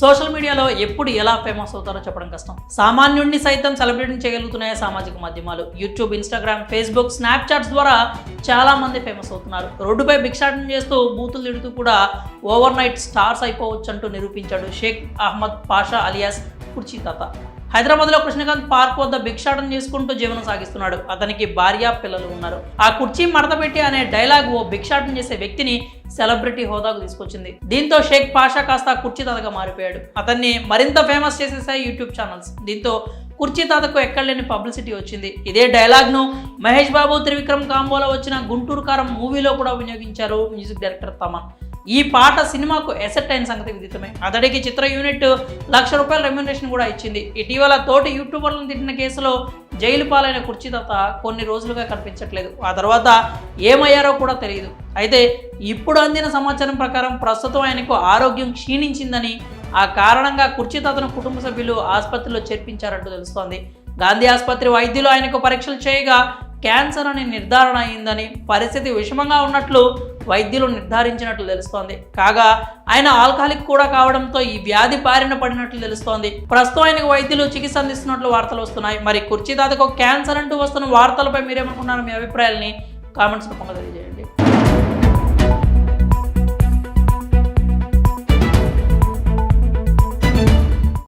Social మీడియాలో ఎప్పుడు ఎలా ఫేమస్ అవుతారో చెప్పడం కష్టం. సామాన్యుడిని సైతం సెలబ్రేటింగ్ చేయగలుగుతున్నాయి సామాజిక మాధ్యమాలు. యూట్యూబ్, ఇన్స్టాగ్రామ్, ఫేస్బుక్, స్నాప్చాట్స్ ద్వారా చాలా మంది ఫేమస్ అవుతున్నారు. రోడ్డుపై భిక్షాటన చేస్తూ బూతులు తిడుతూ కూడా ఓవర్ నైట్ స్టార్స్ అయిపోవచ్చు అంటూ నిరూపించాడు షేక్ అహ్మద్ పాషా అలియాస్ కుర్చీ తాత. హైదరాబాద్లో కృష్ణకాంత్ పార్క్ వద్ద భిక్షాటన చేసుకుంటూ జీవనం సాగిస్తున్నాడు. అతనికి భార్య, పిల్లలు ఉన్నారు. ఆ కుర్చీ మడతపెట్టి అనే డైలాగ్ ఓ భిక్షాటన చేసే వ్యక్తిని సెలబ్రిటీ హోదాకు తీసుకొచ్చింది. దీంతో షేక్ పాషా కాస్త కుర్చీ తాతగా మారిపోయాడు. అతన్ని మరింత ఫేమస్ చేసేసాయి యూట్యూబ్ ఛానల్స్. దీంతో కుర్చీ తాతకు ఎక్కడలేని పబ్లిసిటీ వచ్చింది. ఇదే డైలాగ్ను మహేష్ బాబు, త్రివిక్రమ్ కాంబోలో వచ్చిన గుంటూరు కారం మూవీలో కూడా వినియోగించారు మ్యూజిక్ డైరెక్టర్ తమన్. ఈ పాట సినిమాకు ఎసెట్ అయిన సంగతి విదితమే. అతడికి చిత్ర యూనిట్ ₹1,00,000 రెమ్యూనరేషన్ కూడా ఇచ్చింది. ఇటీవల తోటి యూట్యూబర్లను తిట్టిన కేసులో జైలు పాలైన కుర్చీ తాత కొన్ని రోజులుగా కనిపించట్లేదు. ఆ తర్వాత ఏమయ్యారో కూడా తెలియదు. అయితే ఇప్పుడు అందిన సమాచారం ప్రకారం ప్రస్తుతం ఆయనకు ఆరోగ్యం క్షీణించిందని, ఆ కారణంగా కుర్చీ తాతను కుటుంబ సభ్యులు ఆసుపత్రిలో చేర్పించారంటూ తెలుస్తోంది. గాంధీ ఆసుపత్రి వైద్యులు ఆయనకు పరీక్షలు చేయగా క్యాన్సర్ అని నిర్ధారణ అయిందని, పరిస్థితి విషమంగా ఉన్నట్లు వైద్యులు నిర్ధారించినట్లు తెలుస్తోంది. కాగా ఆయన ఆల్కహాలిక్ కూడా కావడంతో ఈ వ్యాధి బారిన పడినట్లు తెలుస్తోంది. ప్రస్తుతం ఆయనకు వైద్యులు చికిత్స అందిస్తున్నట్లు వార్తలు వస్తున్నాయి. మరి కుర్చీ తాతకు క్యాన్సర్ అంటూ వస్తున్న వార్తలపై మీరేమనుకున్నారు? మీ అభిప్రాయాలని కామెంట్స్ రూపంలో తెలియజేయండి.